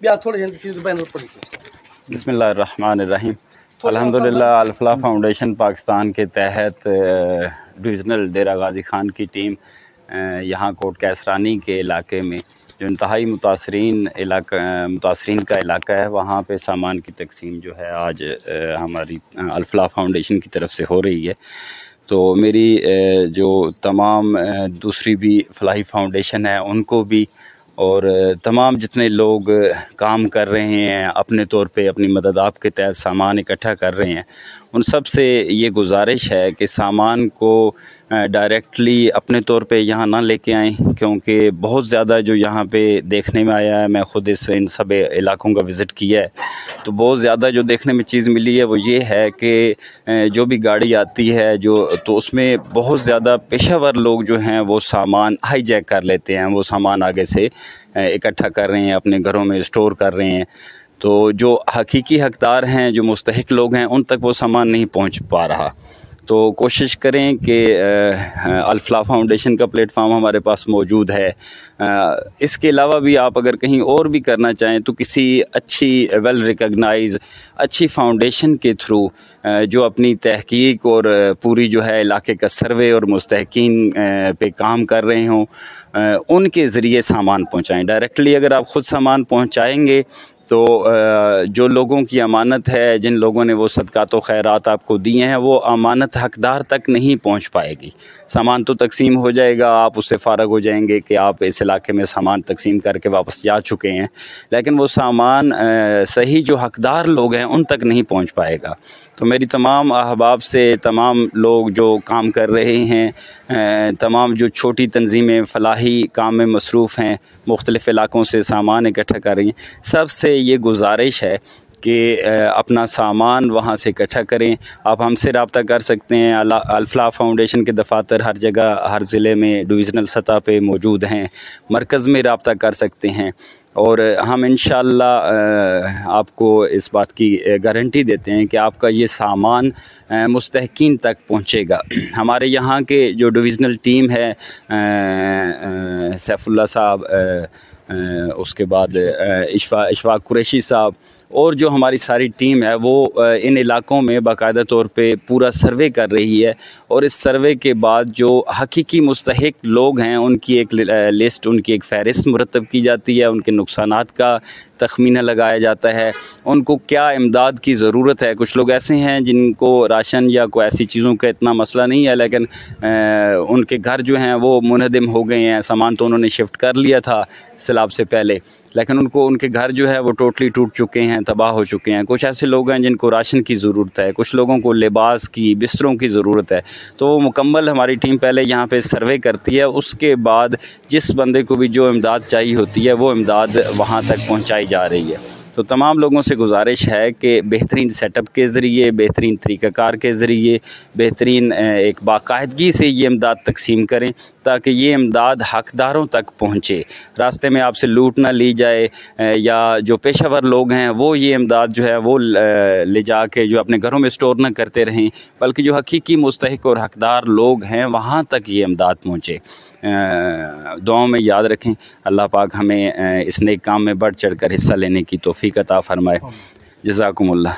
बिस्मिल्लाहिर्रहमानिर्रहीम। अल्हम्दुलिल्लाह अलफलाह फाउंडेशन पाकिस्तान के तहत डिविज़नल डेरा गाज़ी ख़ान की टीम यहाँ कोट कैसरानी के इलाके में जो इंतहाई मुतासरीन का इलाका है वहाँ पे सामान की तकसीम जो है आज हमारी अलफलाह फाउंडेशन की तरफ से हो रही है। तो मेरी जो तमाम दूसरी भी फलाही फाउंडेशन है उनको भी और तमाम जितने लोग काम कर रहे हैं अपने तौर पे अपनी मदद आपके तहत सामान इकट्ठा कर रहे हैं, उन सब से ये गुजारिश है कि सामान को डायरेक्टली अपने तौर पे यहाँ ना लेके आएँ, क्योंकि बहुत ज़्यादा जो यहाँ पे देखने में आया है, मैं ख़ुद इन सब इलाकों का विज़िट किया है, तो बहुत ज़्यादा जो देखने में चीज़ मिली है वो ये है कि जो भी गाड़ी आती है तो उसमें बहुत ज़्यादा पेशेवर लोग जो हैं वो सामान हाईजैक कर लेते हैं, वो सामान आगे से इकट्ठा कर रहे हैं, अपने घरों में स्टोर कर रहे हैं। तो जो हकीकी हकदार हैं, जो मुस्तहिक लोग हैं, उन तक वो सामान नहीं पहुंच पा रहा। तो कोशिश करें कि अलफलाह फाउंडेशन का प्लेटफार्म हमारे पास मौजूद है। इसके अलावा भी आप अगर कहीं और भी करना चाहें तो किसी अच्छी वेल रिकग्नाइज अच्छी फाउंडेशन के थ्रू जो अपनी तहकीक और पूरी जो है इलाके का सर्वे और मुस्तहिकीन पे काम कर रहे हों, उनके ज़रिए सामान पहुँचाएँ। डायरेक्टली अगर आप ख़ुद सामान पहुँचाएँगे तो जो लोगों की अमानत है, जिन लोगों ने वो सदक़ात व खैरात आपको दिए हैं, वो अमानत हकदार तक नहीं पहुंच पाएगी। सामान तो तकसीम हो जाएगा, आप उससे फ़ारग हो जाएंगे कि आप इस इलाके में सामान तकसीम करके वापस जा चुके हैं, लेकिन वो सामान सही जो हकदार लोग हैं उन तक नहीं पहुंच पाएगा। तो मेरी तमाम अहबाब से, तमाम लोग जो काम कर रहे हैं, तमाम जो छोटी तंजीमें फ़लाही काम में मसरूफ़ हैं, मुख्तलिफ़ इलाकों से सामान इकट्ठा कर रही हैं, सबसे ये गुजारिश है कि अपना सामान वहाँ से इकट्ठा करें। आप हमसे रब्ता कर सकते हैं। अलफलाह फाउंडेशन के दफ़ातर हर जगह, हर ज़िले में डिविज़नल सतह पे मौजूद हैं। मरकज़ में रब्ता कर सकते हैं और हम इंशाअल्लाह आपको इस बात की गारंटी देते हैं कि आपका ये सामान मुस्तहिकीन तक पहुँचेगा। हमारे यहाँ के जो डिविज़नल टीम है, सैफुल्लाह साहब, उसके बाद इशफाक कुरैशी साहब और जो हमारी सारी टीम है, वो इन इलाकों में बाकायदा तौर पे पूरा सर्वे कर रही है और इस सर्वे के बाद जो हकीकी मुस्तहिक लोग हैं उनकी एक लिस्ट, उनकी एक फ़हरिस्त मुरतब की जाती है, उनके नुकसानात का तखमीना लगाया जाता है, उनको क्या इमदाद की ज़रूरत है। कुछ लोग ऐसे हैं जिनको राशन या कोई ऐसी चीज़ों का इतना मसला नहीं है, लेकिन उनके घर जो हैं वो मुनहदम हो गए हैं, सामान तो उन्होंने शिफ्ट कर लिया था सैलाब से पहले, लेकिन उनके घर जो है वो टोटली टूट चुके हैं, तबाह हो चुके हैं। कुछ ऐसे लोग हैं जिनको राशन की ज़रूरत है, कुछ लोगों को लिबास की, बिस्तरों की ज़रूरत है। तो वो मुकम्मल हमारी टीम पहले यहाँ पे सर्वे करती है, उसके बाद जिस बंदे को भी जो इमदाद चाहिए होती है वो इमदाद वहाँ तक पहुँचाई जा रही है। तो तमाम लोगों से गुजारिश है कि बेहतरीन सेटअप के ज़रिए, बेहतरीन तरीक़ाकार के ज़रिए, बेहतरीन एक बाकायदगी से ये इमदाद तकसीम करें ताकि ये इमदाद हक़दारों तक पहुँचे। रास्ते में आपसे लूट ना ली जाए या जो पेशेवर लोग हैं वो ये इमदाद जो है वो ले जा के जो अपने घरों में स्टोर ना करते रहें, बल्कि जो हकीकी मुस्तहिक और हक़दार लोग हैं वहाँ तक ये इमदाद पहुँचे। दुआओं में याद रखें। अल्लाह पाक हमें इस नेक काम में बढ़ चढ़ कर हिस्सा लेने की तौफ़ीक़ अता फ़रमाए। जज़ाकुमुल्लाह।